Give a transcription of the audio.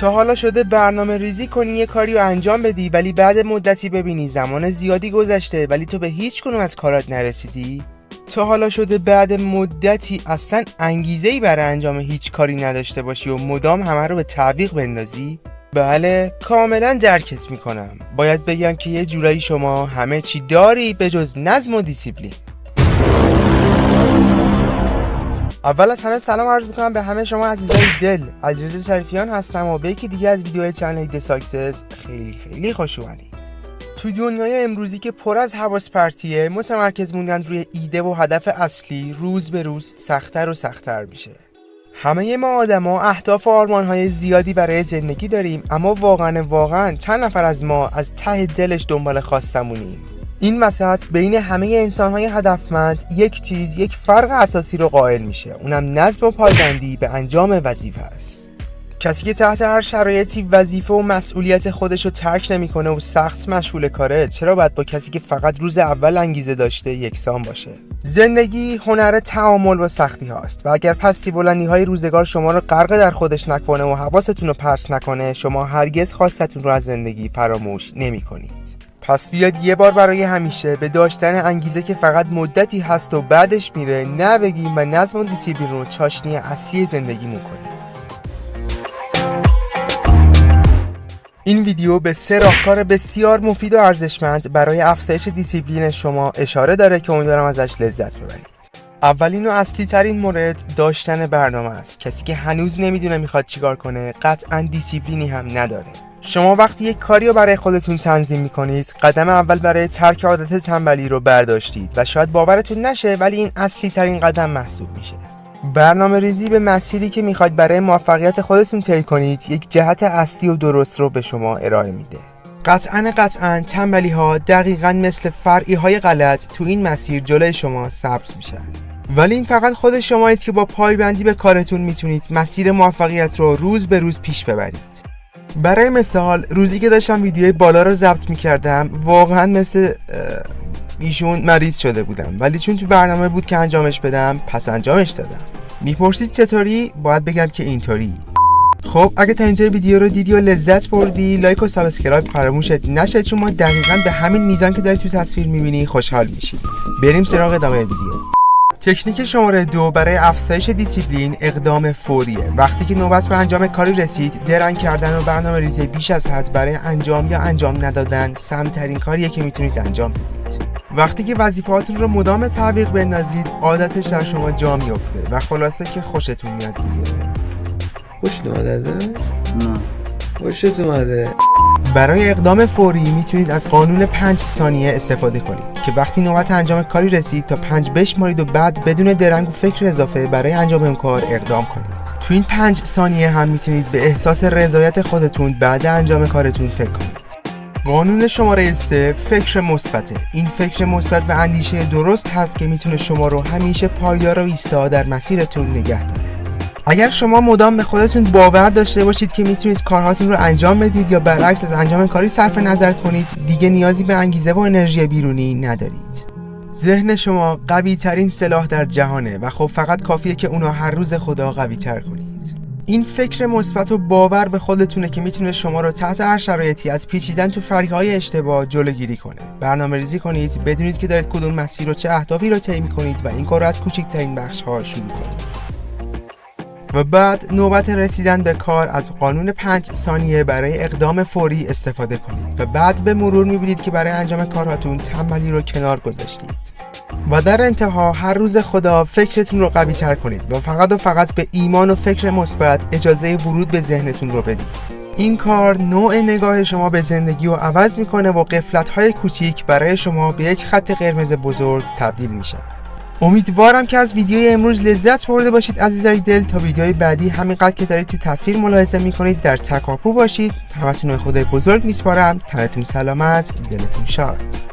تا حالا شده برنامه ریزی کنی یه کاری رو انجام بدی ولی بعد مدتی ببینی زمان زیادی گذشته ولی تو به هیچ کنون از کارات نرسیدی؟ تا حالا شده بعد مدتی اصلا انگیزه‌ای برای انجام هیچ کاری نداشته باشی و مدام همه رو به تعویق بندازی؟ بله، کاملا درکت میکنم. باید بگم که یه جورایی شما همه چی داری به جز نظم و دیسیپلین. اول از همه سلام عرض میکنم به همه شما عزیزای دل. علیرضا شریفیان هستم و به یکی دیگه از ویدیوهای چنل دی ساکسس خیلی خوش اومدید. تو دنیای امروزی که پر از حواس پرتیه، متمرکز موندن روی ایده و هدف اصلی روز به روز سخت‌تر و سخت‌تر میشه. همه ما آدما اهداف و آرمان‌های زیادی برای زندگی داریم، اما واقعا چند نفر از ما از ته دلش دنبال خواستمونیم؟ این وسط بین همه انسان‌های هدفمند یک فرق اساسی رو قائل میشه، اونم نظم و پایبندی به انجام وظیفه است. کسی که تحت هر شرایطی وظیفه و مسئولیت خودش رو ترک نمی‌کنه و سخت مشغول کاره، چرا باید با کسی که فقط روز اول انگیزه داشته یکسان باشه؟ زندگی هنر تعامل با سختی هاست و اگر پستی بلندی های روزگار شما رو غرق در خودش نکنه و حواستون رو پرت نکنه، شما هرگز خواستتون رو از زندگی فراموش نمی کنید. پس بیاد یه بار برای همیشه به داشتن انگیزه که فقط مدتی هست و بعدش میره نبگیم و نظم و دیسیپلین رو چاشنی اصلی زندگیمون کنیم. این ویدیو به 3 راهکار بسیار مفید و ارزشمند برای افزایش دیسیپلین شما اشاره داره که امیدوارم ازش لذت ببرید. اولین و اصلی ترین مورد داشتن برنامه است. کسی که هنوز نمیدونه میخواد چیکار کنه قطعاً دیسیپلینی هم نداره. شما وقتی یک کاری رو برای خودتون تنظیم میکنید، قدم اول برای ترک عادت تنبلی رو برداشتید و شاید باورتون نشه ولی این اصلی ترین قدم محسوب میشه. برنامه ریزی به مسیری که میخواید برای موفقیت خودتون طی کنید یک جهت اصلی و درست رو به شما ارائه میده. قطعاً تنبلی ها دقیقاً مثل فرعی های غلط تو این مسیر جلوی شما سبز میشن. ولی این فقط خود شمایید که با پایبندی به کارتون میتونید مسیر موفقیت رو روز به روز پیش ببرید. برای مثال روزی که داشتم ویدیوی بالا رو ضبط میکردم واقعاً مثل ایشون مریض شده بودم، ولی چون تو برنامه بود که انجامش بدم پس انجامش دادم. میپرسید چطوری؟ باید بگم که اینطوری. خب اگه تا اینجا ویدیو رو دیدی و لذت بردی، لایک و سابسکرایب فراموشت نشه چون ما دقیقاً به همین میزان که داری تو تصویر میبینی خوشحال میشی. بریم سراغ ادامه ویدیو. تکنیک شماره 2 برای افزایش دیسیپلین اقدام فوریه. وقتی که نوبت به انجام کاری رسید، درنگ کردن و برنامه ریزی بیش از حد برای انجام یا انجام ندادن سم‌ترین کاریه که میتونید انجام بدید. وقتی که وظیفه‌هاتون رو مدام به تعویق بندازید، عادتش در شما جا میفته و خلاصه که خوشتون میاد دیگه. خوشت اومده ازش؟ نه. خوشت اومده؟ برای اقدام فوری میتونید از قانون 5 ثانیه استفاده کنید که وقتی نوبت انجام کاری رسید تا 5 بشمارید و بعد بدون درنگ و فکر اضافه برای انجام این کار اقدام کنید. تو این 5 ثانیه هم میتونید به احساس رضایت خودتون بعد انجام کارتون فکر کنید. قانون شماره 3 فکر مثبته. این فکر مثبت و اندیشه درست هست که میتونه شما رو همیشه پایدار و ایستا در مسیرتون نگه داره. اگر شما مدام به خودتون باور داشته باشید که میتونید کارهاتون رو انجام بدید یا برعکس از انجام کاری صرف نظر کنید، دیگه نیازی به انگیزه و انرژی بیرونی ندارید. ذهن شما قوی ترین سلاح در جهانه و خب فقط کافیه که اونو هر روز خدا قوی تر کنید. این فکر مثبت و باور به خودتونه که میتونه شما رو تحت هر شرایطی از پیچیدن تو فرعی‌های اشتباه جلوگیری کنه. برنامه‌ریزی کنید، بدونید که دارید کدوم مسیر و چه اهدافی رو طی می‌کنید و این کار رو از کوچکترین بخش‌ها شروع کنید. و بعد نوبت رسیدن به کار از قانون 5 ثانیه برای اقدام فوری استفاده کنید و بعد به مرور می‌بینید که برای انجام کارهاتون تنبلی رو کنار گذاشتید. و در انتها هر روز خدا فکرتون رو قوی تر کنید و فقط به ایمان و فکر مثبت اجازه ورود به ذهنتون رو بدید. این کار نوع نگاه شما به زندگی رو عوض میکنه و غفلت‌های کوچیک برای شما به یک خط قرمز بزرگ تبدیل میشه. امیدوارم که از ویدیوی امروز لذت برده باشید عزیزای دل. تا ویدیوی بعدی همینقدر که دارید تو تصویر ملاحظه میکنید در تکاپو باشید. همتون رو خدای بزرگ میسپارم. تنتون سلامت، دلتون شاد.